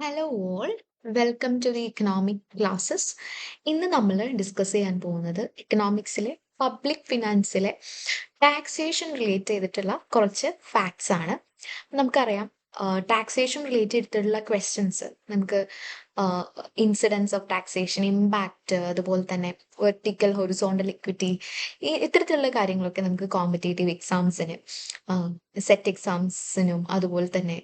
Hello all, welcome to the economic classes. ഇന്ന് നമ്മൾ discuss ചെയ്യാൻ പോകുന്നത് എക്കണോമിക്സിലെ പബ്ലിക് ഫിനാൻസിലെ ടാക്സേഷൻ റിലേറ്റ് ചെയ്തിട്ടുള്ള കുറച്ച് ഫാക്ട്സ് ആണ്. നമുക്കറിയാം, ടാക്സേഷൻ റിലേറ്റ് ചെയ്തിട്ടുള്ള ക്വസ്റ്റ്യൻസ് നമുക്ക് ഇൻസിഡൻസ് ഓഫ് ടാക്സേഷൻ, ഇമ്പാക്റ്റ്, അതുപോലെ തന്നെ വെർട്ടിക്കൽ ഹൊറിസോണ്ടൽ ഇക്വിറ്റി, ഇത്തരത്തിലുള്ള കാര്യങ്ങളൊക്കെ നമുക്ക് കോമ്പറ്റേറ്റീവ് എക്സാംസിന്, സെറ്റ് എക്സാംസിനും അതുപോലെ തന്നെ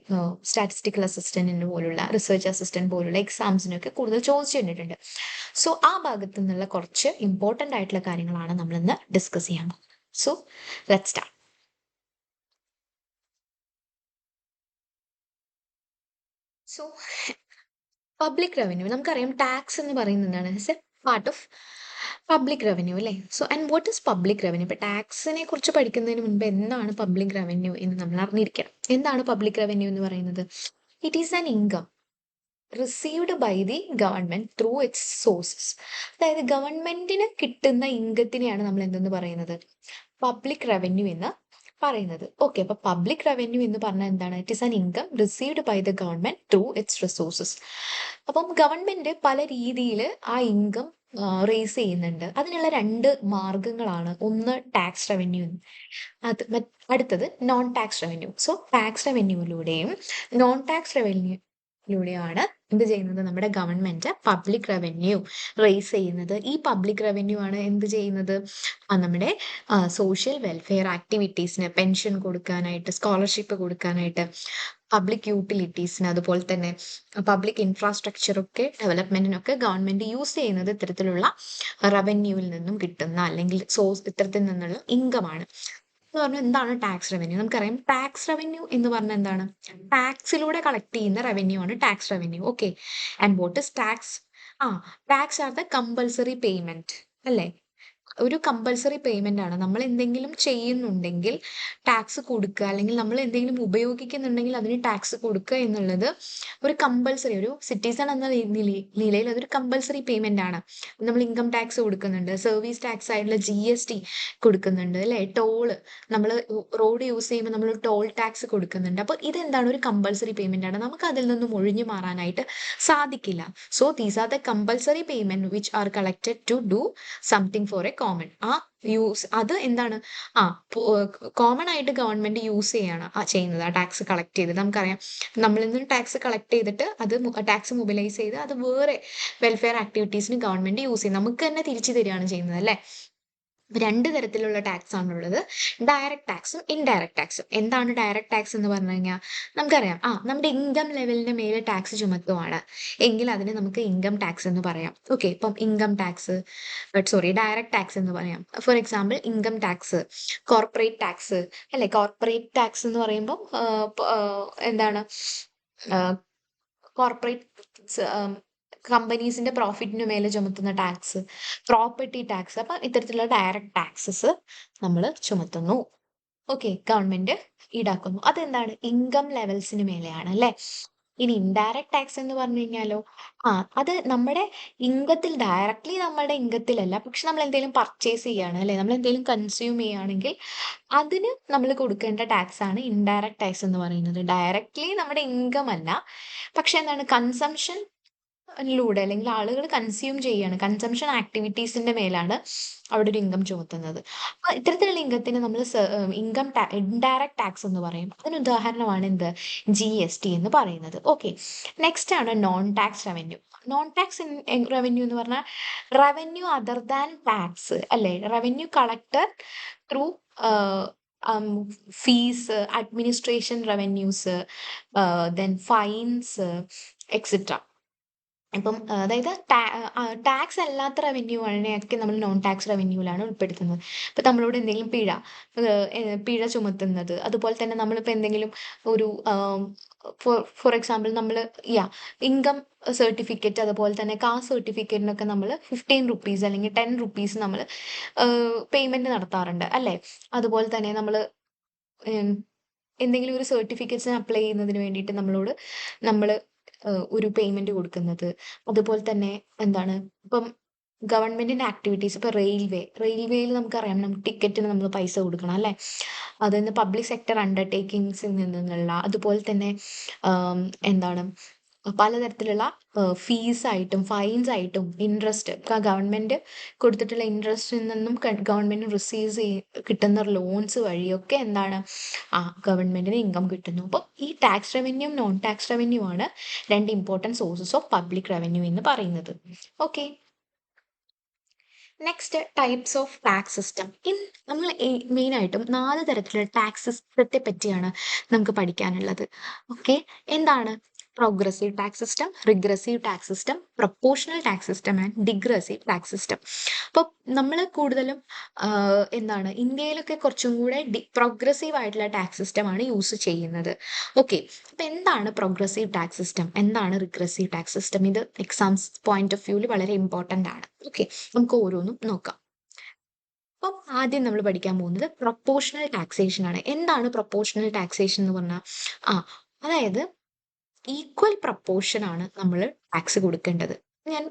സ്റ്റാറ്റിസ്റ്റിക്കൽ അസിസ്റ്റന്റിന് പോലുള്ള റിസർച്ച് അസിസ്റ്റന്റ് പോലുള്ള എക്സാംസിനൊക്കെ കൂടുതൽ ചോദിച്ചു കണ്ടിട്ടുണ്ട്. സോ ആ ഭാഗത്തു നിന്നുള്ള കുറച്ച് ഇമ്പോർട്ടൻ്റ് ആയിട്ടുള്ള കാര്യങ്ങളാണ് നമ്മൾ ഇന്ന് ഡിസ്കസ് ചെയ്യാൻ പോകുന്നത്. So let's start. So public revenue നമുക്കറിയാം, ടാക്സ് എന്ന് പറയുന്നത് എന്താണ്? It's A part of public revenue അല്ലേ? So and what is public revenue? ഇപ്പൊ ടാക്സിനെ കുറിച്ച് പഠിക്കുന്നതിന് മുൻപ് എന്താണ് പബ്ലിക് റവന്യൂ എന്ന് നമ്മൾ അറിഞ്ഞിരിക്കണം. എന്താണ് പബ്ലിക് റവന്യൂ എന്ന് പറയുന്നത്? It is an income received by the government through its sources. അതായത് ഗവൺമെന്റിന് കിട്ടുന്ന ഇൻകത്തിനെയാണ് നമ്മൾ എന്തെന്ന് പറയുന്നത്? പബ്ലിക് റവന്യൂ എന്ന് പറയുന്നത്. ഓക്കെ, അപ്പൊ പബ്ലിക് റവന്യൂ എന്ന് പറഞ്ഞാൽ എന്താണ്? It is an income received by the government through its resources. അപ്പം ഗവൺമെന്റ് പല രീതിയിൽ ആ ഇൻകം റേസ് ചെയ്യുന്നുണ്ട്. അതിനുള്ള രണ്ട് മാർഗങ്ങളാണ്. ഒന്ന് ടാക്സ് റവന്യൂ, അടുത്തത് non tax revenue. So tax റവന്യൂയിലൂടെയും non tax റവന്യൂയിലൂടെയാണ് എന്ത് ചെയ്യുന്നത്? നമ്മുടെ ഗവൺമെന്റ് പബ്ലിക് റവന്യൂ റേസ് ചെയ്യുന്നത്. ഈ പബ്ലിക് റവന്യൂ ആണ് എന്ത് ചെയ്യുന്നത്? നമ്മുടെ സോഷ്യൽ വെൽഫെയർ ആക്ടിവിറ്റീസിന്, പെൻഷൻ കൊടുക്കാനായിട്ട്, സ്കോളർഷിപ്പ് കൊടുക്കാനായിട്ട്, പബ്ലിക് യൂട്ടിലിറ്റീസിന്, അതുപോലെ തന്നെ പബ്ലിക് ഇൻഫ്രാസ്ട്രക്ചർ ഒക്കെ ഡെവലപ്മെന്റിനൊക്കെ ഗവൺമെന്റ് യൂസ് ചെയ്യുന്നത് ഇത്തരത്തിലുള്ള റവന്യൂവിൽ നിന്നും കിട്ടുന്ന, അല്ലെങ്കിൽ സോഴ്സ് ഇത്തരത്തിൽ നിന്നുള്ള ഇൻകം ആണ്. എന്ന് പറഞ്ഞാൽ എന്താണ് ടാക്സ് റവന്യൂ? നമുക്കറിയാം, ടാക്സ് റവന്യൂ എന്ന് പറഞ്ഞാൽ എന്താണ്? ടാക്സിലൂടെ കളക്ട് ചെയ്യുന്ന റവന്യൂ ആണ് tax revenue. Okay, and what is tax? ആ tax R the compulsory payment അല്ലേ? ഒരു കമ്പൽസറി പേയ്മെന്റ് ആണ്. നമ്മൾ എന്തെങ്കിലും ചെയ്യുന്നുണ്ടെങ്കിൽ ടാക്സ് കൊടുക്കുക, അല്ലെങ്കിൽ നമ്മൾ എന്തെങ്കിലും ഉപയോഗിക്കുന്നുണ്ടെങ്കിൽ അതിന് ടാക്സ് കൊടുക്കുക എന്നുള്ളത് ഒരു കമ്പൽസറി, ഒരു സിറ്റിസൺ എന്ന നിലയിൽ അതൊരു കമ്പൽസറി പേയ്മെന്റ് ആണ്. നമ്മൾ ഇൻകം ടാക്സ് കൊടുക്കുന്നുണ്ട്, സർവീസ് ടാക്സ് ആയിട്ടുള്ള GST കൊടുക്കുന്നുണ്ട് അല്ലെ, ടോള്, നമ്മൾ റോഡ് യൂസ് ചെയ്യുമ്പോൾ നമ്മൾ ടോൾ ടാക്സ് കൊടുക്കുന്നുണ്ട്. അപ്പോൾ ഇതെന്താണ്? ഒരു കമ്പൽസറി പേയ്മെന്റ് ആണ്. നമുക്ക് അതിൽ നിന്നും ഒഴിഞ്ഞു മാറാനായിട്ട് സാധിക്കില്ല. So these are the compulsory payment which are collected to do something for a common. ആ യൂസ് അത് എന്താണ്? ആ കോമൺ ആയിട്ട് ഗവൺമെന്റ് യൂസ് ചെയ്യാണ് ചെയ്യുന്നത്. ആ ടാക്സ് കളക്ട് ചെയ്ത്, നമുക്കറിയാം, നമ്മളിൽ നിന്ന് ടാക്സ് കളക്ട് ചെയ്തിട്ട് അത് ടാക്സ് മൊബിലൈസ് ചെയ്ത് അത് വേറെ വെൽഫെയർ ആക്ടിവിറ്റീസിന് ഗവൺമെന്റ് യൂസ് ചെയ്യും, നമുക്ക് തന്നെ തിരിച്ചു തരികയാണ് ചെയ്യുന്നത് അല്ലേ? രണ്ട് തരത്തിലുള്ള ടാക്സ് ആണുള്ളത്, ഡയറക്റ്റ് ടാക്സും ഇൻഡയറക്റ്റ് ടാക്സും. എന്താണ് ഡയറക്റ്റ് ടാക്സ് എന്ന് പറഞ്ഞു കഴിഞ്ഞാൽ? നമുക്കറിയാം, നമ്മുടെ ഇൻകം ലെവലിന്റെ മേലെ ടാക്സ് ചുമത്തുവാണ് എങ്കിൽ അതിന് നമുക്ക് ഇൻകം ടാക്സ് എന്ന് പറയാം. ഓക്കെ, ഇപ്പം income tax, sorry, direct tax എന്ന് പറയാം. For example, income tax, corporate tax അല്ലെ? കോർപ്പറേറ്റ് ടാക്സ് എന്ന് പറയുമ്പോൾ എന്താണ്? കോർപ്പറേറ്റ് കമ്പനീസിന്റെ പ്രോഫിറ്റിന് മേലെ ചുമത്തുന്ന ടാക്സ്, പ്രോപ്പർട്ടി ടാക്സ്. അപ്പൊ ഇത്തരത്തിലുള്ള ഡയറക്റ്റ് ടാക്സസ് നമ്മൾ ചുമത്തുന്നു. ഓക്കെ, ഗവൺമെന്റ് ഈടാക്കുന്നു. അതെന്താണ്? ഇൻകം ലെവൽസിന് മേലെയാണ് അല്ലെ? ഇനി ഇൻഡയറക്റ്റ് ടാക്സ് എന്ന് പറഞ്ഞു കഴിഞ്ഞാലോ, ആ അത് നമ്മുടെ ഇൻകത്തിൽ, ഡയറക്ട്ലി നമ്മുടെ ഇൻകത്തിലല്ല, പക്ഷെ നമ്മൾ എന്തെങ്കിലും പർച്ചേസ് ചെയ്യാണ് അല്ലെ, നമ്മൾ എന്തെങ്കിലും കൺസ്യൂം ചെയ്യുകയാണെങ്കിൽ അതിന് നമ്മൾ കൊടുക്കേണ്ട ടാക്സ് ആണ് ഇൻഡയറക്റ്റ് ടാക്സ് എന്ന് പറയുന്നത്. ഡയറക്ട്ലി നമ്മുടെ ഇൻകം അല്ല, പക്ഷെ എന്താണ്? കൺസംഷൻ ലൂടെ, അല്ലെങ്കിൽ ആളുകൾ കൺസ്യൂം ചെയ്യാണ്, കൺസംഷൻ ആക്ടിവിറ്റീസിന്റെ മേലാണ് അവിടെ ഒരു ഇൻകം ചുമത്തുന്നത്. അപ്പൊ ഇത്തരത്തിലുള്ള ഇൻകത്തിന് നമ്മൾ ഇൻകം ഇൻഡയറക്റ്റ് ടാക്സ് എന്ന് പറയും. അതിന് ഉദാഹരണമാണ് എന്ത്? GST എന്ന് പറയുന്നത്. ഓക്കെ, നെക്സ്റ്റ് ആണ് non tax revenue. Non tax revenue എന്ന് പറഞ്ഞാൽ റവന്യൂ അതർ ദാൻ ടാക്സ് അല്ലെ? Revenue collector through fees, administration revenues, then finds, etcetera. ഇപ്പം അതായത് ടാക്സ് അല്ലാത്ത റവന്യൂവിനെയൊക്കെ നമ്മൾ നോൺ ടാക്സ് റവന്യൂവിലാണ് ഉൾപ്പെടുത്തുന്നത്. ഇപ്പൊ നമ്മളോട് എന്തെങ്കിലും പിഴ ചുമത്തുന്നത്, അതുപോലെ തന്നെ നമ്മളിപ്പോൾ എന്തെങ്കിലും ഒരു ഫോർ എക്സാമ്പിൾ നമ്മൾ ഇൻകം സർട്ടിഫിക്കറ്റ്, അതുപോലെ തന്നെ കാസ്റ്റ് സർട്ടിഫിക്കറ്റിനൊക്കെ നമ്മൾ 15 റുപ്പീസ് അല്ലെങ്കിൽ 10 റുപ്പീസ് നമ്മൾ പേയ്മെന്റ് നടത്താറുണ്ട് അല്ലേ? അതുപോലെ തന്നെ നമ്മൾ എന്തെങ്കിലും ഒരു സർട്ടിഫിക്കറ്റ്സിന് അപ്ലൈ ചെയ്യുന്നതിന് വേണ്ടിയിട്ട് നമ്മൾ ഒരു പേയ്മെന്റ് കൊടുക്കുന്നത്. അതുപോലെ തന്നെ എന്താണ്, ഇപ്പം ഗവൺമെന്റിന്റെ ആക്ടിവിറ്റീസ്, ഇപ്പൊ റെയിൽവേയിൽ നമുക്കറിയാം, നമുക്ക് ടിക്കറ്റിന് നമ്മൾ പൈസ കൊടുക്കണം അല്ലെ? അതിന്ന് പബ്ലിക് സെക്ടർ അണ്ടർടേക്കിങ്സിൽ നിന്നുള്ള, അതുപോലെ തന്നെ എന്താണ്, പലതരത്തിലുള്ള ഫീസായിട്ടും ഫൈൻസ് ആയിട്ടും ഇൻട്രസ്റ്റ് ഗവൺമെന്റ് കൊടുത്തിട്ടുള്ള ഇൻട്രസ്റ്റിൽ നിന്നും ഗവൺമെന്റ് കിട്ടുന്ന ലോൺസ് വഴിയൊക്കെ എന്താണ് ഗവൺമെന്റിന് ഇൻകം കിട്ടുന്നു. അപ്പോൾ ഈ tax revenue non tax revenue ആണ് രണ്ട് important sources of public revenue എന്ന് പറയുന്നത്. Okay, next types of tax system. നമ്മൾ മെയിനായിട്ടും 4 തരത്തിലുള്ള ടാക്സ് സിസ്റ്റത്തെ പറ്റിയാണ് നമുക്ക് പഠിക്കാനുള്ളത്. ഓക്കെ, എന്താണ് progressive tax system, regressive tax system, proportional tax system and ഡിഗ്രസീവ് tax system. അപ്പോൾ നമ്മൾ കൂടുതലും എന്താണ് ഇന്ത്യയിലൊക്കെ കുറച്ചും കൂടെ പ്രോഗ്രസീവ് ആയിട്ടുള്ള ടാക്സ് സിസ്റ്റമാണ് യൂസ് ചെയ്യുന്നത്. ഓക്കെ, അപ്പോൾ എന്താണ് പ്രോഗ്രസീവ് ടാക്സ് സിസ്റ്റം, എന്താണ് റിഗ്രസീവ് ടാക്സ് സിസ്റ്റം? ഇത് എക്സാംസ് പോയിന്റ് ഓഫ് വ്യൂവിൽ വളരെ ഇമ്പോർട്ടൻ്റ് ആണ്. ഓക്കെ, നമുക്ക് ഓരോന്നും നോക്കാം. അപ്പം ആദ്യം നമ്മൾ പഠിക്കാൻ പോകുന്നത് പ്രൊപ്പോർഷണൽ ടാക്സേഷൻ ആണ്. എന്താണ് പ്രൊപ്പോർഷണൽ ടാക്സേഷൻ എന്ന് പറഞ്ഞാൽ അതായത് ഈക്വൽ പ്രപ്പോർഷൻ ആണ് നമ്മൾ ടാക്സ് കൊടുക്കേണ്ടത്.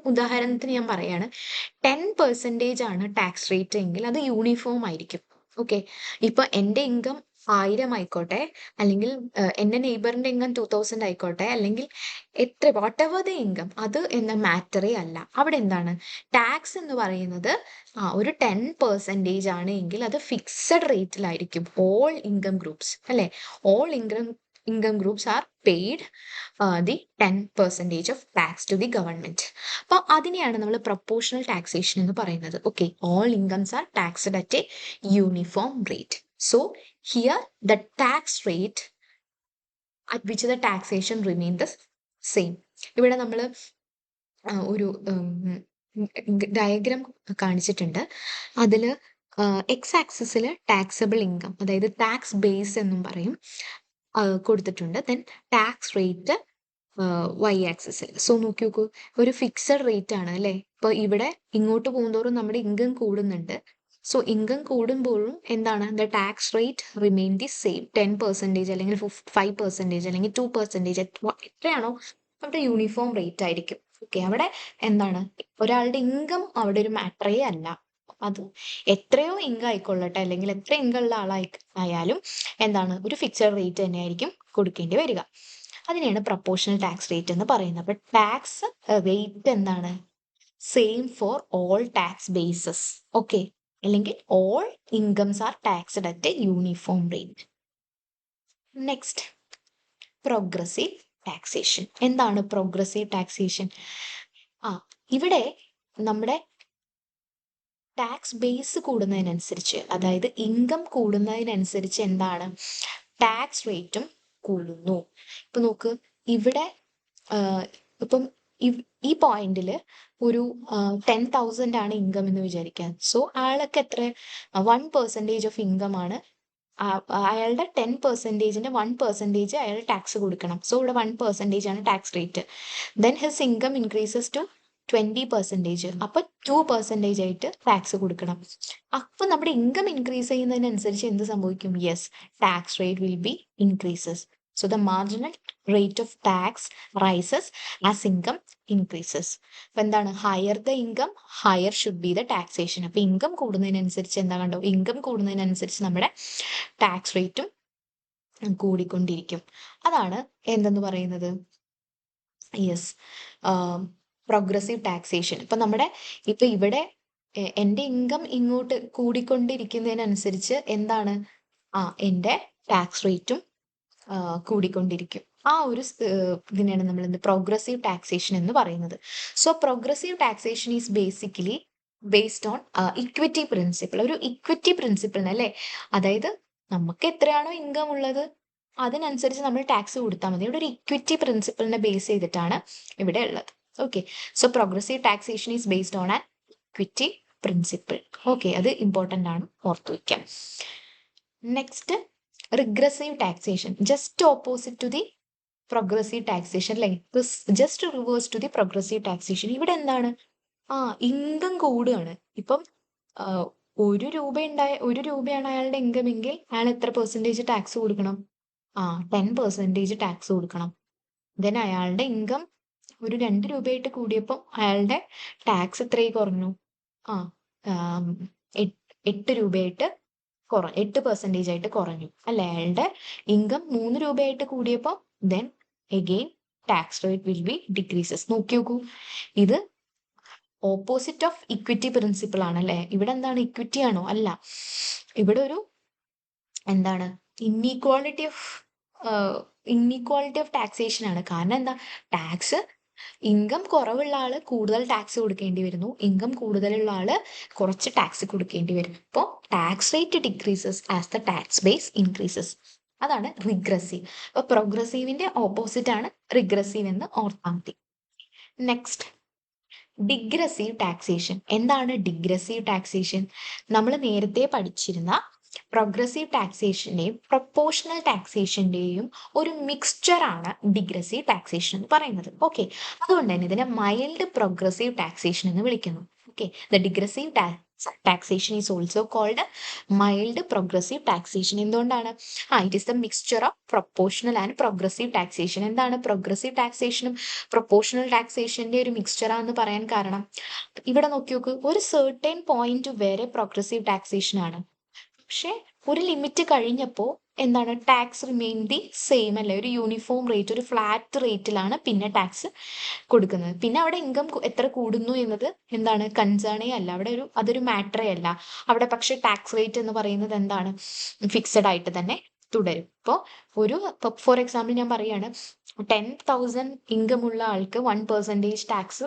ഉദാഹരണത്തിന് ഞാൻ പറയാണ്, 10% ആണ് ടാക്സ് റേറ്റ് എങ്കിൽ അത് യൂണിഫോം ആയിരിക്കും. ഓക്കെ, ഇപ്പൊ എൻ്റെ ഇൻകം 1000 ആയിക്കോട്ടെ, അല്ലെങ്കിൽ എൻ്റെ നെയ്ബറിന്റെ ഇൻകം 2000 ആയിക്കോട്ടെ, അല്ലെങ്കിൽ എത്ര വാട്ട് എവർ ദ ഇൻകം, അത് എന്ന മാറ്ററേ അല്ല. അവിടെ എന്താണ് ടാക്സ് എന്ന് പറയുന്നത് ഒരു 10% ആണ് എങ്കിൽ അത് ഫിക്സഡ് റേറ്റിലായിരിക്കും. ഓൾ ഇൻകം ഗ്രൂപ്പ്സ് അല്ലെ, all income groups are paid the 10% of tax to the government. അപ്പോൾ അതിനെയാണ് നമ്മൾ പ്രൊപ്പോർഷണൽ ടാക്സേഷൻ എന്ന് പറയുന്നത്. Okay, all incomes are taxed at a uniform rate. So here the tax rate at which the taxation remain the same. ഇവിടെ നമ്മൾ ഒരു diagram കാണിച്ചിട്ടുണ്ട്. അതിൽ എക്സ് ആക്സിസിൽ ടാക്സബിൾ ഇൻകം, അതായത് ടാക്സ് ബേസ് എന്നും പറയും, കൊടുത്തിട്ടുണ്ട്. ദെൻ ടാക്സ് റേറ്റ് വൈ ആക്സിസിൽ. സോ നോക്കി നോക്കൂ, ഒരു ഫിക്സഡ് റേറ്റ് ആണ് അല്ലേ. ഇപ്പൊ ഇവിടെ ഇങ്ങോട്ട് പോകുന്തോറും നമ്മുടെ ഇൻകം കൂടുന്നുണ്ട്. സോ ഇൻകം കൂടുമ്പോഴും എന്താണ് the tax rate remain the same. 10% അല്ലെങ്കിൽ 5% അല്ലെങ്കിൽ 2%, എത്രയാണോ അവിടെ യൂണിഫോം റേറ്റ് ആയിരിക്കും. ഓക്കെ, അവിടെ എന്താണ് ഒരാളുടെ ഇൻകം അവിടെ ഒരു മാറ്ററേ അല്ല. അത് എത്രയോ ഇൻകം ആയിക്കൊള്ളട്ടെ, അല്ലെങ്കിൽ എത്ര ഇൻകം ഉള്ള ആയാലും എന്താണ് ഒരു ഫിക്സഡ് റേറ്റ് തന്നെയായിരിക്കും കൊടുക്കേണ്ടി വരിക. അതിനെയാണ് പ്രൊപ്പോർഷണൽ ടാക്സ് റേറ്റ് എന്ന് പറയുന്നത്. അപ്പൊ ടാക്സ് റേറ്റ് എന്താണ് same for all tax bases. Okay, അല്ലെങ്കിൽ all incomes are taxed at a uniform rate. Next, progressive taxation. എന്താണ് പ്രോഗ്രസീവ് ടാക്സേഷൻ? ഇവിടെ നമ്മുടെ ടാക്സ് ബേസ് കൂടുന്നതിനനുസരിച്ച്, അതായത് ഇൻകം കൂടുന്നതിനനുസരിച്ച് എന്താണ് ടാക്സ് റേറ്റും കൂടുന്നു. ഇപ്പൊ നോക്ക്, ഇവിടെ ഇപ്പം ഈ പോയിന്റിൽ ഒരു 10,000 ആണ് ഇൻകം എന്ന് വിചാരിക്കാൻ. സോ അയാൾക്ക് എത്ര 1% ഓഫ് ഇൻകം ആണ്. അയാളുടെ 10%ന്റെ 1% അയാൾ ടാക്സ് കൊടുക്കണം. സോ ഇവിടെ 1% ആണ് tax rate. Then his income increases to 20%. അപ്പൊ 2% ആയിട്ട് ടാക്സ് കൊടുക്കണം. അപ്പൊ നമ്മുടെ ഇൻകം ഇൻക്രീസ് ചെയ്യുന്നതിനനുസരിച്ച് എന്ത് സംഭവിക്കും? Yes, tax rate will B increases. So the marginal rate of tax rises as income increases. അപ്പൊ എന്താണ് higher the income higher should be the taxation. അപ്പൊ ഇൻകം കൂടുന്നതിനനുസരിച്ച് എന്താ കണ്ടോ, ഇൻകം കൂടുന്നതിനനുസരിച്ച് നമ്മുടെ ടാക്സ് റേറ്റും കൂടിക്കൊണ്ടിരിക്കും. അതാണ് എന്തെന്ന് പറയുന്നത്, യെസ്, പ്രോഗ്രസീവ് ടാക്സേഷൻ. ഇപ്പൊ നമ്മുടെ ഇപ്പൊ ഇവിടെ എൻ്റെ ഇൻകം ഇങ്ങോട്ട് കൂടിക്കൊണ്ടിരിക്കുന്നതിനനുസരിച്ച് എന്താണ് എൻ്റെ ടാക്സ് റേറ്റും കൂടിക്കൊണ്ടിരിക്കും. ഒരു ഇതിനെയാണ് നമ്മൾ പ്രോഗ്രസീവ് ടാക്സേഷൻ എന്ന് പറയുന്നത്. So progressive taxation is basically based on equity principle. ഒരു ഇക്വിറ്റി പ്രിൻസിപ്പിളിന് അല്ലേ, അതായത് നമുക്ക് എത്രയാണോ ഇൻകം ഉള്ളത് അതിനനുസരിച്ച് നമ്മൾ ടാക്സ് കൊടുത്താൽ മതി. ഇവിടെ ഒരു ഇക്വിറ്റി പ്രിൻസിപ്പിളിനെ ബേസ് ചെയ്തിട്ടാണ് ഇവിടെ ഉള്ളത്. Okay, so progressive taxation is based on an equity principle. Okay, അത് ഇമ്പോർട്ടൻ്റ് ആണ്, ഓർത്തു വയ്ക്കാം. Next, regressive taxation, just opposite to the progressive taxation, like just reverse to the progressive taxation. ഇവിടെ എന്താണ് ഇൻകം കൂടുകയാണ്. ഇപ്പം 1 രൂപയാണ് അയാളുടെ ഇൻകം എങ്കിൽ അയാൾ എത്ര പെർസെൻറ്റേജ് ടാക്സ് കൊടുക്കണം? 10% ടാക്സ് കൊടുക്കണം. ദെൻ അയാളുടെ ഇൻകം ഒരു 2 രൂപയായിട്ട് കൂടിയപ്പോൾ അയാളുടെ ടാക്സ് എത്രയായി കുറഞ്ഞു? 8 രൂപയായിട്ട് 8% ആയിട്ട് കുറഞ്ഞു അല്ലെ. അയാളുടെ ഇൻകം 3 രൂപയായിട്ട് കൂടിയപ്പോൾ then again tax rate will be decreases. നോക്കി നോക്കൂ, ഇത് ഓപ്പോസിറ്റ് ഓഫ് ഇക്വിറ്റി പ്രിൻസിപ്പിൾ ആണ് അല്ലേ. ഇവിടെ എന്താണ്, ഇക്വിറ്റി ആണോ? അല്ല. ഇവിടെ ഒരു എന്താണ്, ഇന്നീക്വാളിറ്റി ഓഫ് ടാക്സേഷൻ ആണ്. കാരണം എന്താ, ടാക്സ് ഇൻകം കുറവുള്ള ആള് കൂടുതൽ ടാക്സ് കൊടുക്കേണ്ടി വരുന്നു, ഇൻകം കൂടുതലുള്ള ആള് കുറച്ച് ടാക്സ് കൊടുക്കേണ്ടി വരും. അപ്പോൾ tax rate decreases as the tax base increases. അതാണ് റിഗ്രസീവ്. അപ്പൊ പ്രോഗ്രസീവിന്റെ ഓപ്പോസിറ്റ് ആണ് റിഗ്രസീവ് എന്ന് ഓർത്താൽ മതി. Next, degressive taxation. എന്താണ് ഡിഗ്രസീവ് ടാക്സേഷൻ? നമ്മൾ നേരത്തെ പഠിച്ചിരുന്ന പ്രോഗ്രസീവ് ടാക്സേഷന്റെയും പ്രൊപ്പോർഷണൽ ടാക്സേഷന്റെയും ഒരു മിക്സ്ചർ ആണ് ഡിഗ്രസീവ് ടാക്സേഷൻ എന്ന് പറയുന്നത്. ഓക്കെ, അതുകൊണ്ട് തന്നെ ഇതിനെ മൈൽഡ് പ്രോഗ്രസീവ് ടാക്സേഷൻ എന്ന് വിളിക്കുന്നു. Okay, the degressive taxation is also called mild progressive taxation. എന്തുകൊണ്ടാണ്? It is the mixture of proportional and progressive taxation. എന്താണ് പ്രൊഗ്രസീവ് ടാക്സേഷനും പ്രൊപ്പോർഷണൽ ടാക്സേഷന്റെ ഒരു മിക്സ്ചറാന്ന് പറയാൻ കാരണം, ഇവിടെ നോക്കി നോക്ക്, ഒരു സെർട്ടൈൻ പോയിന്റ് വരെ പ്രോഗ്രസീവ് ടാക്സേഷൻ ആണ്. പക്ഷെ ഒരു ലിമിറ്റ് കഴിഞ്ഞപ്പോൾ എന്താണ്, ടാക്സ് റിമെയിൻ ദി സെയിം അല്ലേ, ഒരു യൂണിഫോം റേറ്റ്, ഒരു ഫ്ലാറ്റ് റേറ്റിലാണ് പിന്നെ ടാക്സ് കൊടുക്കുന്നത്. പിന്നെ അവിടെ ഇൻകം എത്ര കൂടുന്നു എന്നത് എന്താണ്, കൺസേണേ അല്ല, അവിടെ അതൊരു മാറ്ററേ അല്ല അവിടെ. പക്ഷെ ടാക്സ് റേറ്റ് എന്ന് പറയുന്നത് എന്താണ്, ഫിക്സഡ് ആയിട്ട് തന്നെ തുടരും. ഇപ്പോൾ ഫോർ എക്സാമ്പിൾ ഞാൻ പറയാണ്, 10,000 ഇൻകം ഉള്ള ആൾക്ക് 1% ടാക്സ്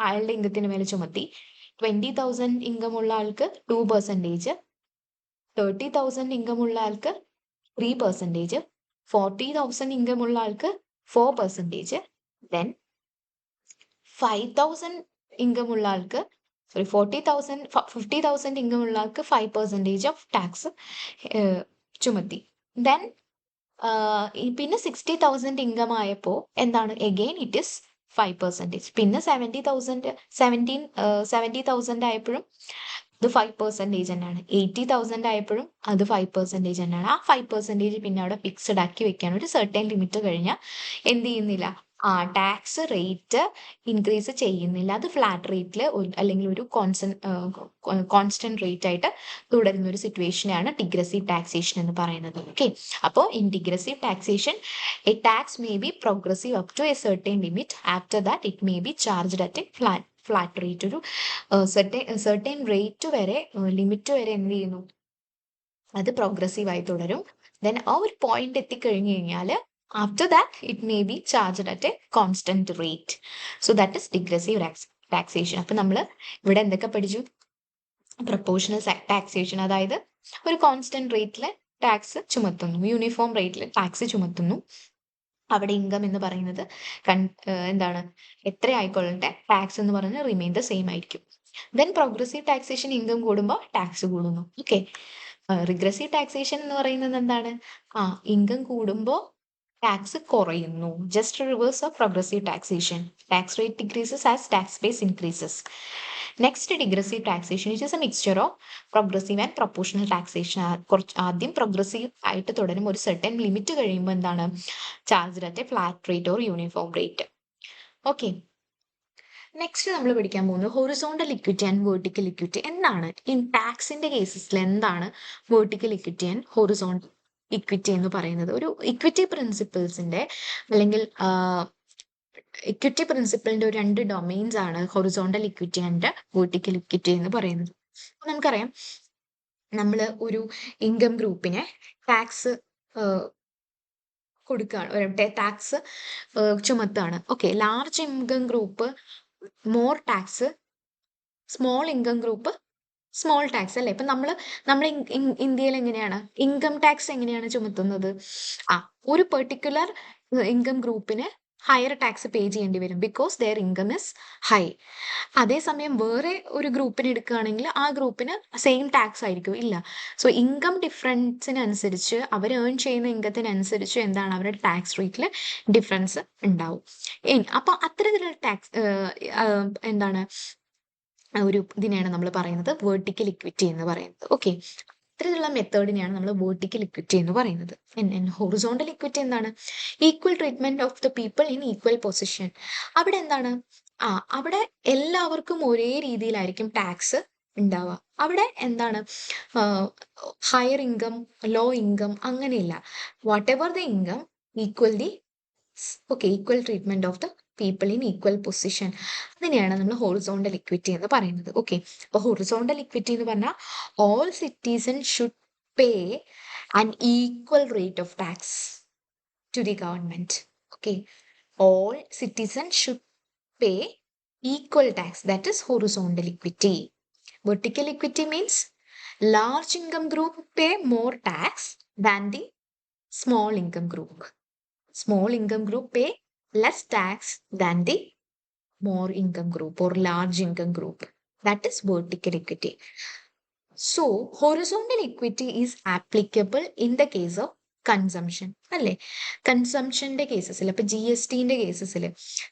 അയാളുടെ ഇൻകത്തിന് മേലെ ചുമത്തി, 20,000 ഇൻകം ഉള്ള ആൾക്ക് 2%, 30,000 ഇൻകം ഉള്ള ആൾക്ക് 3%, 40,000 ഇൻകം ഉള്ള ആൾക്ക് 4%, ദെൻ 5,000 ഇൻകം ഉള്ള ആൾക്ക് 50,000 ഇൻകം ഉള്ള ആൾക്ക് 5% ഓഫ് ടാക്സ് ചുമത്തി. ദെൻ പിന്നെ 60,000 ഇൻകം ആയപ്പോൾ എന്താണ്, എഗെയിൻ ഇറ്റ് ഇസ് 5%. പിന്നെ 70,000 ആയപ്പോഴും അത് 5% തന്നെയാണ്. 80,000 ആയപ്പോഴും അത് 5% തന്നെയാണ്. ആ 5% പിന്നെ അവിടെ ഫിക്സഡ് ആക്കി വെക്കാൻ ഒരു സെർട്ടൈൻ ലിമിറ്റ് കഴിഞ്ഞാൽ എന്ത് ചെയ്യുന്നില്ല, ടാക്സ് റേറ്റ് ഇൻക്രീസ് ചെയ്യുന്നില്ല. അത് ഫ്ലാറ്റ് റേറ്റിൽ അല്ലെങ്കിൽ ഒരു കോൺസ്റ്റന്റ് റേറ്റ് ആയിട്ട് തുടരുന്ന ഒരു സിറ്റുവേഷനാണ് ഡിഗ്രസീവ് ടാക്സേഷൻ എന്ന് പറയുന്നത്. ഓക്കെ, അപ്പോൾ in degressive taxation a tax may be progressive up to a certain limit. After that it may be charged at a flat rate. ഒരു സെർട്ടൈൻ റേറ്റ് വരെ, ലിമിറ്റ് വരെ എന്ത് ചെയ്യുന്നു, അത് പ്രോഗ്രസീവ് ആയി തുടരും. ദെൻ ആ ഒരു പോയിന്റ് എത്തിക്കഴിഞ്ഞു കഴിഞ്ഞാൽ after that it may be charged at a constant rate. So that is degressive taxation. അപ്പൊ നമ്മൾ ഇവിടെ എന്തൊക്കെ പഠിച്ചു? പ്രൊപ്പോർഷണൽ ടാക്സേഷൻ, അതായത് ഒരു കോൺസ്റ്റന്റ് റേറ്റിൽ ടാക്സ് ചുമത്തുന്നു, യൂണിഫോം റേറ്റിൽ ടാക്സ് ചുമത്തുന്നു. അവിടെ ഇൻകം എന്ന് പറയുന്നത് എന്താണ്, എത്ര ആയിക്കൊള്ളട്ടെ, ടാക്സ് എന്ന് പറയുന്നത് റിമെയിൻ ദ സെയിം ആയിരിക്കും. ദെൻ പ്രോഗ്രസീവ് ടാക്സേഷൻ, ഇൻകം കൂടുമ്പോൾ ടാക്സ് കൂടുന്നു. ഓക്കെ, റിഗ്രസീവ് ടാക്സേഷൻ എന്ന് പറയുന്നത് എന്താണ്, ഇൻകം കൂടുമ്പോൾ ടാക്സ് കുറയുന്നു. Just reverse of progressive taxation. Tax rate decreases as tax base increases. Next, degressive taxation it is a mixture of progressive and proportional taxation. ആദ്യം progressive ആയിട്ട് തുടരും, ഒരു സെർട്ടൻ ലിമിറ്റ് കഴിയുമ്പോൾ എന്താണ്, charged at a flat rate or uniform rate. Okay, next നമ്മൾ പഠിക്കാൻ പോകുന്നത് horizontal equity and vertical equity. എന്താണ് ഈ ടാക്സിന്റെ കേസസിൽ എന്താണ് vertical equity and horizontal equity എന്ന് പറയുന്നത്? ഒരു ഇക്വിറ്റി പ്രിൻസിപ്പിൾസിന്റെ അല്ലെങ്കിൽ ഇക്വിറ്റി പ്രിൻസിപ്പിളിന്റെ ഒരു രണ്ട് ഡൊമെയിൻസ് ആണ് horizontal equity and vertical equity എന്ന് പറയുന്നത്. നമുക്കറിയാം, നമ്മൾ ഒരു ഇൻകം ഗ്രൂപ്പിനെ ടാക്സ് കൊടുക്കുകയാണ്, ടാക്സ് ചുമത്താണ്. Okay, large income group more tax, small income group small tax അല്ലേ. ഇപ്പൊ നമ്മൾ ഇന്ത്യയിൽ എങ്ങനെയാണ് ഇൻകം ടാക്സ് എങ്ങനെയാണ് ചുമത്തുന്നത്? ഒരു പെർട്ടിക്കുലർ ഇൻകം ഗ്രൂപ്പിന് ഹയർ ടാക്സ് പേ ചെയ്യേണ്ടി വരും, because their income is high. അതേസമയം വേറെ ഒരു ഗ്രൂപ്പിന് എടുക്കുകയാണെങ്കിൽ ആ ഗ്രൂപ്പിന് സെയിം ടാക്സ് ആയിരിക്കും ഇല്ല. സോ ഇൻകം ഡിഫറൻസിനനുസരിച്ച്, അവർ ഏൺ ചെയ്യുന്ന ഇൻകത്തിനനുസരിച്ച് എന്താണ്, അവരുടെ ടാക്സ് റേറ്റിൽ ഡിഫറൻസ് ഉണ്ടാവും. അപ്പൊ അത്തരത്തിലുള്ള ടാക്സ് എന്താണ്, ഒരു ഇതിനെയാണ് നമ്മൾ പറയുന്നത് വേർട്ടിക്കൽ ഇക്വിറ്റി എന്ന് പറയുന്നത്. ഓക്കെ, ഇത്തരത്തിലുള്ള മെത്തേഡിനെയാണ് നമ്മൾ വേർട്ടിക്കൽ ഇക്വിറ്റി എന്ന് പറയുന്നത്. ഹൊറിസോണ്ടൽ ഇക്വിറ്റി എന്താണ്, equal treatment of the people in equal position. അവിടെ എന്താണ്, അവിടെ എല്ലാവർക്കും ഒരേ രീതിയിലായിരിക്കും ടാക്സ് ഉണ്ടാവുക. അവിടെ എന്താണ്, ഹയർ ഇൻകം ലോ ഇൻകം അങ്ങനെയില്ല. What ever the income equal the okay, equal treatment of the people in equal position. അതിനെയാണ് നമ്മൾ ഹോറിസോണ്ടൽ ഇക്വിറ്റി എന്ന് പറയുന്നത്. ഓക്കെ, അപ്പോൾ ഹൊറിസോണ്ടൽ ഇക്വിറ്റി എന്ന് പറഞ്ഞാൽ all citizen should pay an equal rate of tax to the government. Okay, all citizens should pay equal tax. That is horizontal equity. Vertical equity means large income group pay more tax than the small income group. Small income group pay less tax than the more income group or large income group. That is vertical equity. So horizontal equity is applicable in the case of consumption അല്ലേ? കൺസംഷന്റെ കേസസിൽ, ഇപ്പൊ GSTന്റെ കേസസിൽ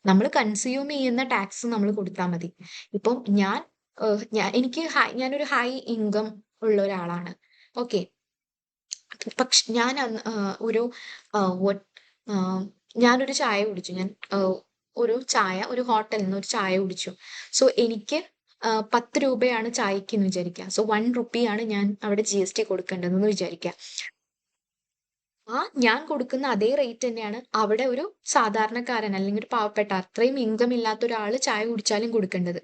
നമ്മൾ consume ചെയ്യുന്ന tax നമ്മൾ കൊടുത്താൽ മതി. ഇപ്പം ഞാനൊരു high income ഉള്ള ഒരാളാണ്. ഓക്കെ, പക്ഷെ ഞാനൊരു ചായ കുടിച്ചു. ഒരു ഹോട്ടലിൽ നിന്ന് ഒരു ചായ കുടിച്ചു. സോ എനിക്ക് 10 രൂപയാണ് ചായക്ക് എന്ന് വിചാരിക്കുക. സോ 1 റുപ്പിയാണ് ഞാൻ അവിടെ GST കൊടുക്കേണ്ടതെന്ന് വിചാരിക്കുക. ഞാൻ കൊടുക്കുന്ന അതേ റേറ്റ് തന്നെയാണ് അവിടെ ഒരു സാധാരണക്കാരൻ അല്ലെങ്കിൽ ഒരു പാവപ്പെട്ട അത്രയും ഇൻകം ഇല്ലാത്ത ഒരാൾ ചായ കുടിച്ചാലും കൊടുക്കേണ്ടത്.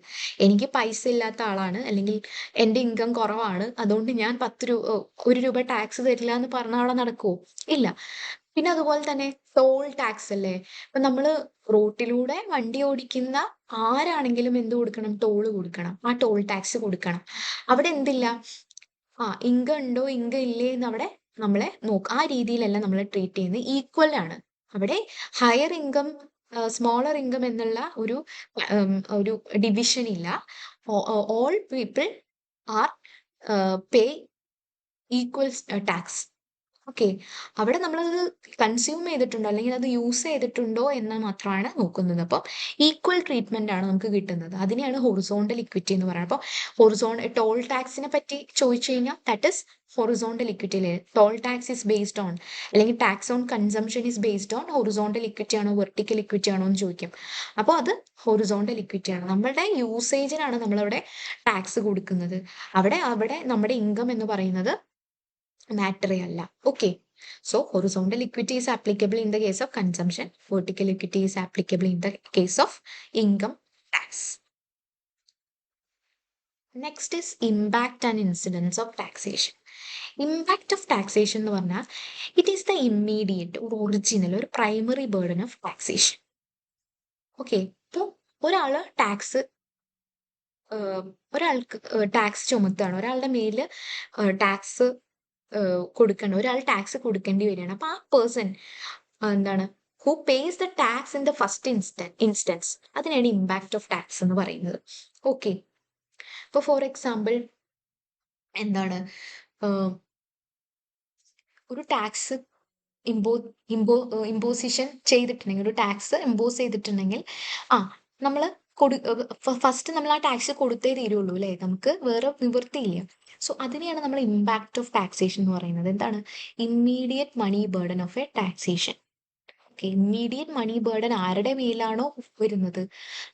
എനിക്ക് പൈസ ഇല്ലാത്ത ആളാണ്, അല്ലെങ്കിൽ എൻ്റെ ഇൻകം കുറവാണ്, അതുകൊണ്ട് ഞാൻ 1 രൂപ ടാക്സ് തരില്ല എന്ന് പറഞ്ഞാൽ അവിടെ നടക്കുമോ? ഇല്ല. പിന്നെ അതുപോലെ തന്നെ ടോൾ ടാക്സ് അല്ലേ? ഇപ്പൊ നമ്മള് റോട്ടിലൂടെ വണ്ടി ഓടിക്കുന്ന ആരാണെങ്കിലും എന്ത് കൊടുക്കണം? ടോൾ കൊടുക്കണം. ആ ടോൾ ടാക്സ് കൊടുക്കണം. അവിടെ എന്തില്ല, ഇൻകം ഉണ്ടോ ഇൻകം ഇല്ലേ എന്ന് അവിടെ നമ്മളെ ആ രീതിയിലല്ല നമ്മളെ ട്രീറ്റ് ചെയ്യുന്നത്. ഈക്വൽ ആണ്. അവിടെ ഹയർ ഇൻകം സ്മോളർ ഇൻകം എന്നുള്ള ഒരു ഡിവിഷൻ ഇല്ല. All people are pay equal tax. Okay, അവിടെ നമ്മളത് കൺസ്യൂം ചെയ്തിട്ടുണ്ടോ അല്ലെങ്കിൽ അത് യൂസ് ചെയ്തിട്ടുണ്ടോ എന്ന് മാത്രമാണ് നോക്കുന്നത്. അപ്പം ഈക്വൽ ട്രീറ്റ്മെന്റ് ആണ് നമുക്ക് കിട്ടുന്നത്. അതിനെയാണ് ഹൊറിസോണ്ടൽ ഇക്വിറ്റി എന്ന് പറയുന്നത്. അപ്പോൾ ടോൾ ടാക്സിനെ പറ്റി ചോദിച്ചു കഴിഞ്ഞാൽ ദാറ്റ് ഇസ് ഹൊറിസോണ്ടൽ ഇക്വിറ്റി അല്ലേ? Toll tax is based on, അല്ലെങ്കിൽ tax on consumption is based on horizontal equity ആണോ വെർട്ടിക്കൽ ഇക്വിറ്റി ആണോ എന്ന് ചോദിക്കും. അപ്പോൾ അത് ഹൊറിസോണ്ടൽ ഇക്വിറ്റി ആണ്. നമ്മളുടെ യൂസേജിനാണ് നമ്മളവിടെ ടാക്സ് കൊടുക്കുന്നത്. അവിടെ നമ്മുടെ ഇൻകം എന്ന് പറയുന്നത് മാറ്ററേ അല്ല. Okay, so horizontal equity is applicable in the case of consumption. Vertical equity is applicable in the case of income tax. Next is impact and incidence of taxation. Impact of taxation എന്ന് പറഞ്ഞാൽ it is the immediate or original or primary burden of taxation. Okay, ഇപ്പോൾ ഒരാൾക്ക് tax ചുമത്തുകയാണ്, ഒരാളുടെ മേല് tax ഒരാൾ tax കൊടുക്കേണ്ടി വരികയാണ്. അപ്പൊ ആ പേഴ്സൺ എന്താണ്, who pace the tax in the first instance, അതിനാണ് ഇമ്പാക്ട് ഓഫ് ടാക്സ് എന്ന് പറയുന്നത്. ഓക്കെ, ഇപ്പൊ ഫോർ എക്സാമ്പിൾ എന്താണ്, ഒരു ടാക്സ് ഇമ്പോസിഷൻ ചെയ്തിട്ടുണ്ടെങ്കിൽ, ഒരു ടാക്സ് ഇമ്പോസ് ചെയ്തിട്ടുണ്ടെങ്കിൽ നമ്മൾ ഫസ്റ്റ് നമ്മൾ ആ ടാക്സ് കൊടുത്തേ തീരുള്ളൂ അല്ലേ? നമുക്ക് വേറെ നിവൃത്തിയില്ല. സോ അതിനെയാണ് നമ്മൾ ഇമ്പാക്ട് ഓഫ് ടാക്സേഷൻ എന്ന് പറയുന്നത്. എന്താണ്? Immediate money burden of a taxation. Okay, immediate money burden ആരുടെ മേലാണോ വരുന്നത്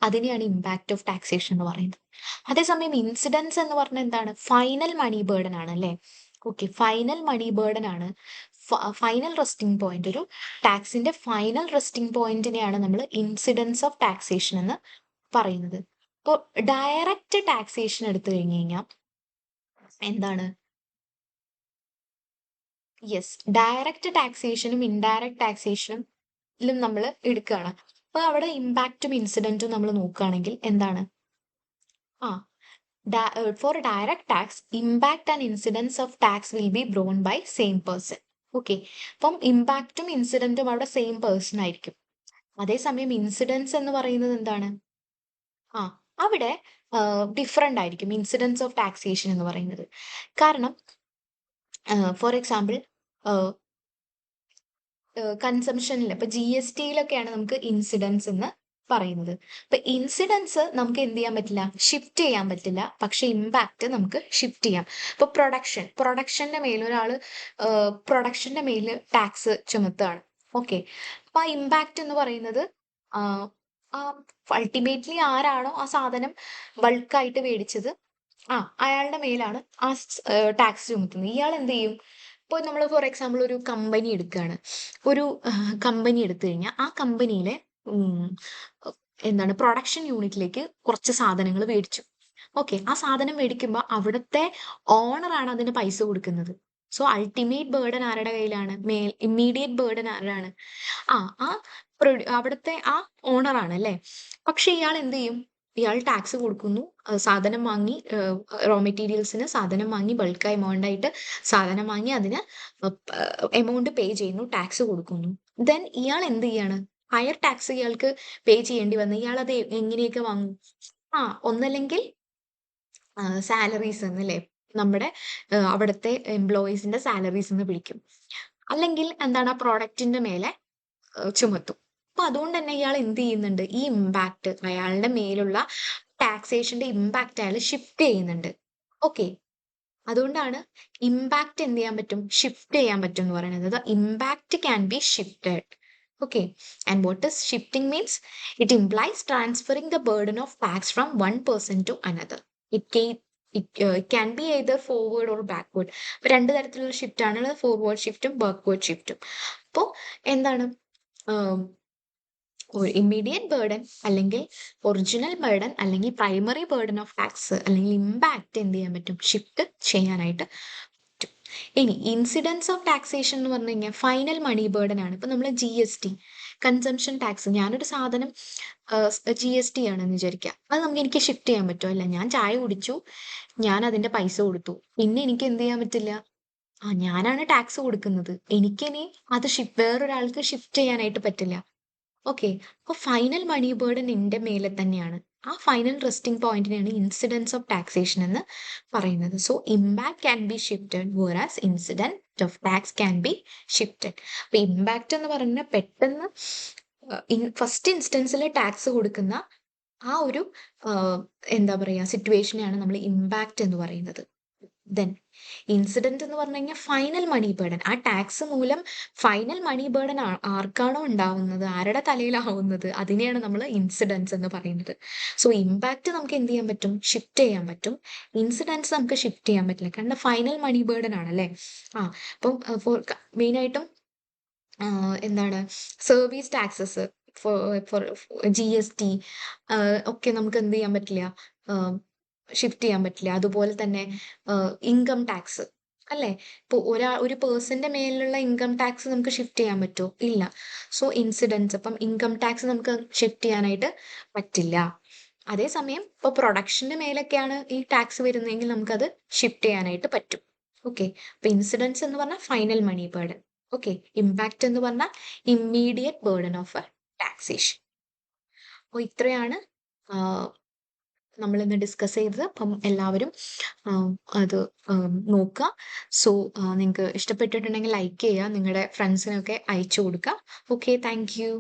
അതിനെയാണ് ഇമ്പാക്ട് ഓഫ് ടാക്സേഷൻ എന്ന് പറയുന്നത്. അതേസമയം ഇൻസിഡൻസ് എന്ന് പറഞ്ഞാൽ എന്താണ്? ഫൈനൽ മണി ബേർഡൻ ആണ് അല്ലേ? ഓക്കെ, ഫൈനൽ മണി ബേർഡൻ ആണ്. ഫൈനൽ റെസ്റ്റിംഗ് പോയിന്റ്, ഒരു ടാക്സിന്റെ ഫൈനൽ റെസ്റ്റിംഗ് പോയിന്റിനെയാണ് നമ്മൾ ഇൻസിഡൻസ് ഓഫ് ടാക്സേഷൻ എന്ന് പറയുന്നത്. ഇപ്പോൾ ഡയറക്റ്റ് ടാക്സേഷൻ എടുത്തു കഴിഞ്ഞു കഴിഞ്ഞാൽ എന്താണ്? യെസ്, ഡയറക്റ്റ് ടാക്സേഷനും ഇൻഡയറക്റ്റ് ടാക്സേഷനും നമ്മൾ എടുക്കുകയാണ്. അപ്പൊ അവിടെ ഇമ്പാക്റ്റും ഇൻസിഡന്റും നമ്മൾ നോക്കുകയാണെങ്കിൽ എന്താണ്? For direct tax impact and incidence of tax will be borne by same person. Okay, അപ്പം ഇമ്പാക്റ്റും ഇൻസിഡന്റും അവിടെ സെയിം പേഴ്സൺ ആയിരിക്കും. അതേസമയം ഇൻസിഡൻസ് എന്ന് പറയുന്നത് എന്താണ്? അവിടെ ഡിഫറെന്റ് ആയിരിക്കും ഇൻസിഡൻസ് ഓഫ് ടാക്സേഷൻ എന്ന് പറയുന്നത്. കാരണം ഫോർ എക്സാമ്പിൾ കൺസംഷനിൽ ഇപ്പൊ GSTയിലൊക്കെയാണ് നമുക്ക് ഇൻസിഡൻസ് എന്ന് പറയുന്നത്. അപ്പൊ ഇൻസിഡൻസ് നമുക്ക് എന്ത് ചെയ്യാൻ പറ്റില്ല? ഷിഫ്റ്റ് ചെയ്യാൻ പറ്റില്ല. പക്ഷെ ഇമ്പാക്റ്റ് നമുക്ക് ഷിഫ്റ്റ് ചെയ്യാം. ഇപ്പൊ പ്രൊഡക്ഷന്റെ മേൽ പ്രൊഡക്ഷന്റെ മേൽ ടാക്സ് ചുമത്തുകയാണ്. ഓക്കെ, അപ്പൊ ആ ഇമ്പാക്റ്റ് എന്ന് പറയുന്നത് അൾട്ടിമേറ്റ്ലി ആരാണോ ആ സാധനം ബൾക്കായിട്ട് മേടിച്ചത് അയാളുടെ മേലാണ് ആ ടാക്സ് ചുമത്തുന്നത്. ഇയാൾ എന്ത് ചെയ്യും? ഇപ്പോൾ നമ്മൾ ഫോർ എക്സാമ്പിൾ ഒരു കമ്പനി എടുക്കുകയാണ്. ഒരു കമ്പനി എടുത്തു കഴിഞ്ഞാൽ ആ കമ്പനിയിലെ എന്താണ് പ്രൊഡക്ഷൻ യൂണിറ്റിലേക്ക് കുറച്ച് സാധനങ്ങൾ മേടിച്ചു. ഓക്കെ. ആ സാധനം മേടിക്കുമ്പോൾ അവിടുത്തെ ഓണറാണ് അതിന് പൈസ കൊടുക്കുന്നത്. സോ അൾട്ടിമേറ്റ് ബേർഡൻ ആരുടെ കയ്യിലാണ്? ഇമ്മീഡിയറ്റ് ബേർഡൻ ആരാണ്? ആ ആ അവിടുത്തെ ആ ഓണറാണ് അല്ലേ? പക്ഷെ ഇയാൾ എന്ത് ചെയ്യും? ഇയാൾ ടാക്സ് കൊടുക്കുന്നു. സാധനം വാങ്ങി റോ മെറ്റീരിയൽസിന് സാധനം വാങ്ങി ബൾക്കായി എമൗണ്ട് ആയിട്ട് സാധനം വാങ്ങി അതിന് എമൗണ്ട് പേ ചെയ്യുന്നു, ടാക്സ് കൊടുക്കുന്നു. ദെൻ ഇയാൾ എന്ത് ചെയ്യാണ്? ഹയർ ടാക്സ് ഇയാൾക്ക് പേ ചെയ്യേണ്ടി വന്നു. ഇയാൾ അത് എങ്ങനെയൊക്കെ വാങ്ങും? ഒന്നല്ലെങ്കിൽ സാലറീസ് അല്ലേ? നമ്മുടെ അവിടുത്തെ എംപ്ലോയീസിന്റെ സാലറീസ് പിടിക്കും. അല്ലെങ്കിൽ എന്താണ് ആ പ്രോഡക്റ്റിന്റെ മേലെ ചുമത്തും. അപ്പൊ അതുകൊണ്ട് തന്നെ ഇയാൾ എന്ത് ചെയ്യുന്നുണ്ട്? ഈ ഇമ്പാക്ട് അയാളുടെ മേലുള്ള ടാക്സേഷന്റെ ഇമ്പാക്ട് അയാൾ ഷിഫ്റ്റ് ചെയ്യുന്നുണ്ട്. ഓക്കെ. അതുകൊണ്ടാണ് ഇമ്പാക്ട് എന്ത് ചെയ്യാൻ പറ്റും? ഷിഫ്റ്റ് ചെയ്യാൻ പറ്റും എന്ന് പറയുന്നത്. Impact can be shifted. Okay. And what is shifting means? It implies transferring the burden of tax from one person to another. It can it can be either forward or backward. ഇപ്പൊ രണ്ട് തരത്തിലുള്ള shift ആണ്, forward ഷിഫ്റ്റും backward ഷിഫ്റ്റും. അപ്പോൾ എന്താണ് ഒരു immediate burden അല്ലെങ്കിൽ original burden അല്ലെങ്കിൽ primary burden of tax അല്ലെങ്കിൽ ഇമ്പാക്ട് എന്ത് ചെയ്യാൻ പറ്റും? ഷിഫ്റ്റ് ചെയ്യാനായിട്ട് പറ്റും. ഇനി ഇൻസിഡൻസ് ഓഫ് ടാക്സേഷൻ എന്ന് പറഞ്ഞു കഴിഞ്ഞാൽ ഫൈനൽ മണി ബേർഡൻ ആണ്. ഇപ്പൊ നമ്മൾ GST, കൺസംഷൻ ടാക്സ്, ഞാനൊരു സാധനം GST ആണെന്ന് വിചാരിക്കുക. അത് എനിക്ക് ഷിഫ്റ്റ് ചെയ്യാൻ പറ്റുമോ? അല്ല. ഞാൻ ചായ കുടിച്ചു, ഞാൻ അതിന്റെ പൈസ കൊടുത്തു, പിന്നെ എനിക്ക് എന്ത് ചെയ്യാൻ പറ്റില്ല? ഞാനാണ് ടാക്സ് കൊടുക്കുന്നത്, എനിക്കിനി അത് വേറൊരാൾക്ക് ഷിഫ്റ്റ് ചെയ്യാനായിട്ട് പറ്റില്ല. ഓക്കെ. അപ്പോൾ ഫൈനൽ മണി ബേർഡൻ എൻ്റെ മേലെ തന്നെയാണ്. ആ ഫൈനൽ റെസ്റ്റിംഗ് പോയിന്റിനെയാണ് ഇൻസിഡൻസ് ഓഫ് ടാക്സേഷൻ എന്ന് പറയുന്നത്. So impact can be shifted whereas incident of tax can be shifted. അപ്പൊ ഇമ്പാക്ട് എന്ന് പറഞ്ഞാൽ പെട്ടെന്ന് ഫസ്റ്റ് ഇൻസ്റ്റൻസിൽ ടാക്സ് കൊടുക്കുന്ന ആ ഒരു എന്താ പറയാ സിറ്റുവേഷനെയാണ് നമ്മൾ ഇമ്പാക്ട് എന്ന് പറയുന്നത്. ദെൻ ഇൻസിഡന്റ് എന്ന് പറഞ്ഞു കഴിഞ്ഞാൽ ഫൈനൽ മണി ബേർഡൻ. ആ ടാക്സ് മൂലം ഫൈനൽ മണി ബേർഡൻ ആർക്കാണോ ഉണ്ടാവുന്നത്, ആരുടെ തലയിലാവുന്നത്, അതിനെയാണ് നമ്മൾ ഇൻസിഡൻസ് എന്ന് പറയുന്നത്. സോ ഇമ്പാക്ട് നമുക്ക് എന്ത് ചെയ്യാൻ പറ്റും? ഷിഫ്റ്റ് ചെയ്യാൻ പറ്റും. ഇൻസിഡൻസ് നമുക്ക് ഷിഫ്റ്റ് ചെയ്യാൻ പറ്റില്ല. കാരണം ഫൈനൽ മണി ബേർഡൻ ആണല്ലേ. അപ്പം മെയിനായിട്ടും എന്താണ് സർവീസ് ടാക്സസ്, ഫോർ GST ഒക്കെ നമുക്ക് എന്ത് ചെയ്യാൻ പറ്റില്ല? ഷിഫ്റ്റ് ചെയ്യാൻ പറ്റില്ല. അതുപോലെ തന്നെ ഇൻകം ടാക്സ് അല്ലേ? ഇപ്പോൾ ഒരു പേഴ്സന്റെ മേലുള്ള ഇൻകം ടാക്സ് നമുക്ക് ഷിഫ്റ്റ് ചെയ്യാൻ പറ്റുമോ? ഇല്ല. സോ ഇൻസിഡൻസ്, അപ്പം ഇൻകം ടാക്സ് നമുക്ക് ഷിഫ്റ്റ് ചെയ്യാനായിട്ട് പറ്റില്ല. അതേസമയം ഇപ്പോൾ പ്രൊഡക്ഷന്റെ മേലൊക്കെയാണ് ഈ ടാക്സ് വരുന്നതെങ്കിൽ നമുക്കത് ഷിഫ്റ്റ് ചെയ്യാനായിട്ട് പറ്റും. ഓക്കെ. അപ്പൊ ഇൻസിഡൻസ് എന്ന് പറഞ്ഞാൽ ഫൈനൽ മണി ബേർഡൻ. ഓക്കെ. ഇമ്പാക്ട് എന്ന് പറഞ്ഞാൽ ഇമ്മീഡിയറ്റ് ബേർഡൻ ഓഫ് ടാക്സേഷൻ. അപ്പോൾ ഇത്രയാണ് നമ്മൾ ഇന്ന് ഡിസ്കസ് ചെയ്തത്. അപ്പം എല്ലാവരും അത് നോക്കുക. സോ നിങ്ങൾക്ക് ഇഷ്ടപ്പെട്ടിട്ടുണ്ടെങ്കിൽ ലൈക്ക് ചെയ്യുക, നിങ്ങളുടെ ഫ്രണ്ട്സിനൊക്കെ അയച്ചു കൊടുക്കുക. ഓക്കെ. Thank you.